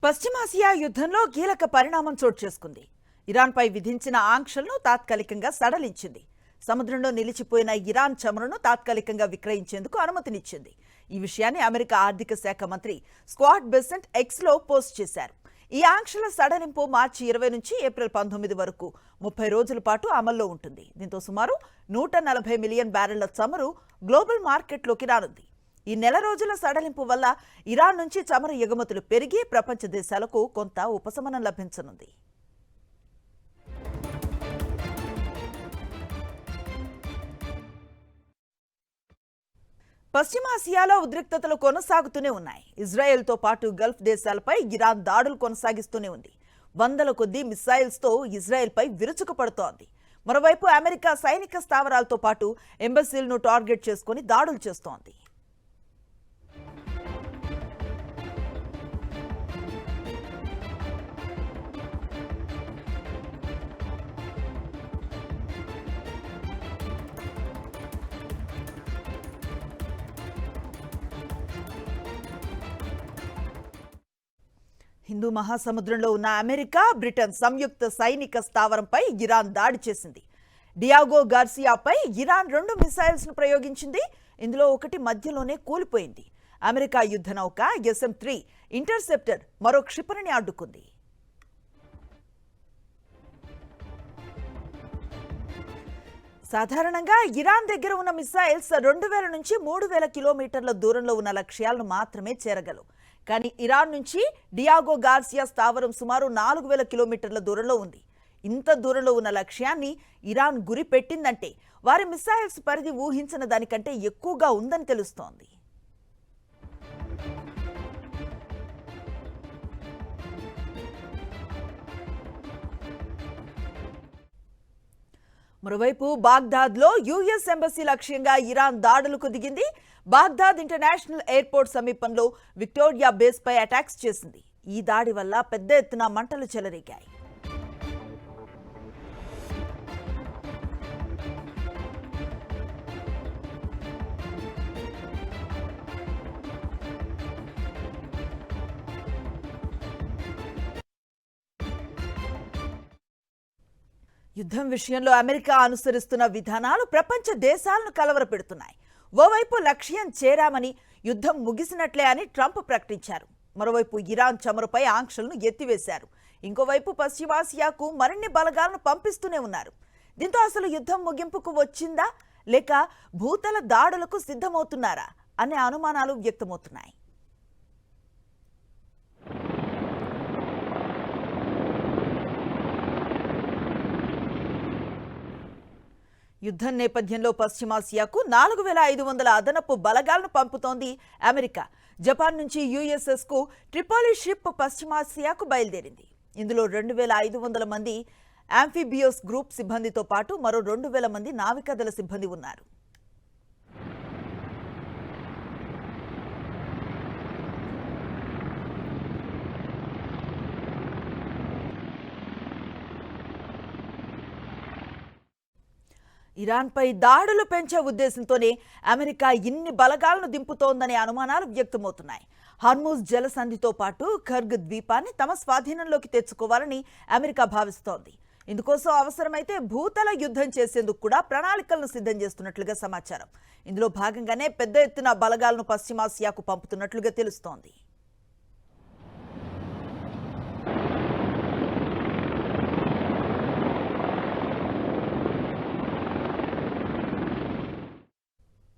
పశ్చిమాసియా యుద్ధంలో కీలక పరిణామం చోటు చేసుకుంది. ఇరాన్పై విధించిన ఆంక్షలను తాత్కాలికంగా సడలించింది. సముద్రంలో నిలిచిపోయిన ఇరాన్ చమురును తాత్కాలికంగా విక్రయించేందుకు అనుమతినిచ్చింది. ఈ విషయాన్ని అమెరికా ఆర్థిక శాఖ మంత్రి స్కాట్ బెసెంట్ ఎక్స్లో పోస్ట్ చేశారు. ఈ ఆంక్షల సడలింపు మార్చి 20 నుంచి ఏప్రిల్ 19 వరకు 30 రోజుల పాటు అమల్లో ఉంటుంది. దీంతో సుమారు 140 మిలియన్ బ్యారెళ్ల చమురు గ్లోబల్ మార్కెట్లోకి రానుంది. ఈ నెల రోజుల సడలింపు వల్ల ఇరాన్ నుంచి చమురు ఎగుమతులు పెరిగి ప్రపంచ దేశాలకు కొంత ఉపశమనం లభించనుంది. పశ్చిమాసియాలో ఉద్రిక్తతలు కొనసాగుతూనే ఉన్నాయి. ఇజ్రాయెల్తో పాటు గల్ఫ్ దేశాలపై ఇరాన్ దాడులు కొనసాగిస్తూనే ఉంది. వందల కొద్దీ మిసైల్స్తో ఇజ్రాయెల్పై విరుచుకుపడుతోంది. మరోవైపు అమెరికా సైనిక స్థావరాలతో పాటు ఎంబసీలను టార్గెట్ చేసుకుని దాడులు చేస్తోంది. హిందూ మహాసముద్రంలో ఉన్న అమెరికా, బ్రిటన్ సంయుక్త సైనిక స్థావరంపై ఇరాన్ దాడి చేసింది. డియాగో గార్సియాపై ఇరాన్ 2 మిసైల్స్ను ప్రయోగించింది. ఇందులో ఒకటి మధ్యలోనే కూలిపోయింది. అమెరికా యుద్ధ నౌక SM-3 ఇంటర్సెప్టర్ మరో క్షిపణిని అడ్డుకుంది. సాధారణంగా ఇరాన్ దగ్గర ఉన్న మిసైల్స్ 2000 నుంచి 3000 కిలోమీటర్ల దూరంలో ఉన్న లక్ష్యాలను మాత్రమే చేరగలవు. కానీ ఇరాన్ నుంచి డియాగో గార్సియా స్థావరం సుమారు 4000 కిలోమీటర్ల దూరంలో ఉంది. ఇంత దూరంలో ఉన్న లక్ష్యాన్ని ఇరాన్ గురి పెట్టిందంటే వారి మిసైల్స్ పరిధి ఊహించిన దానికంటే ఎక్కువగా ఉందని తెలుస్తోంది. మరోవైపు బాగ్దాద్లో యుఎస్ ఎంబసీ లక్ష్యంగా ఇరాన్ దాడులకు దిగింది. బాగ్దాద్ ఇంటర్నేషనల్ ఎయిర్పోర్ట్ సమీపంలో విక్టోరియా బేస్ పై అటాక్స్ చేసింది. ఈ దాడి వల్ల పెద్ద ఎత్తున మంటలు చెలరేగాయి. యుద్ధం విషయంలో అమెరికా అనుసరిస్తున్న విధానాలు ప్రపంచ దేశాలను కలవరపెడుతున్నాయి. ఓవైపు లక్ష్యం చేరామని, యుద్ధం ముగిసినట్లే అని ట్రంప్ ప్రకటించారు. మరోవైపు ఇరాన్ చమురుపై ఆంక్షలను ఎత్తివేశారు. ఇంకోవైపు పశ్చిమాసియాకు మరిన్ని బలగాలను పంపిస్తూనే ఉన్నారు. దీంతో అసలు యుద్ధం ముగింపుకు వచ్చిందా లేక భూతల దాడులకు సిద్ధమవుతున్నారా అనే అనుమానాలు వ్యక్తమవుతున్నాయి. యుద్ధం నేపథ్యంలో పశ్చిమాసియాకు 4500 అదనపు బలగాలను పంపుతోంది అమెరికా. జపాన్ నుంచి USSకు ట్రిపోలి షిప్ పశ్చిమాసియాకు బయలుదేరింది. ఇందులో 2500 మంది ఆంఫిబియోస్ గ్రూప్ సిబ్బందితో పాటు మరో 2000 మంది నావికాదళ సిబ్బంది ఉన్నారు. ఇరాన్పై దాడులు పెంచే ఉద్దేశంతోనే అమెరికా ఇన్ని బలగాలను దింపుతోందనే అనుమానాలు వ్యక్తమవుతున్నాయి. హార్మూజ్ జలసంధితో పాటు ఖర్గ్ ద్వీపాన్ని తమ స్వాధీనంలోకి తెచ్చుకోవాలని అమెరికా భావిస్తోంది. ఇందుకోసం అవసరమైతే భూతల యుద్ధం చేసేందుకు కూడా ప్రణాళికలను సిద్ధం చేస్తున్నట్లుగా సమాచారం. ఇందులో భాగంగానే పెద్ద ఎత్తున బలగాలను పశ్చిమాసియాకు పంపుతున్నట్లుగా తెలుస్తోంది.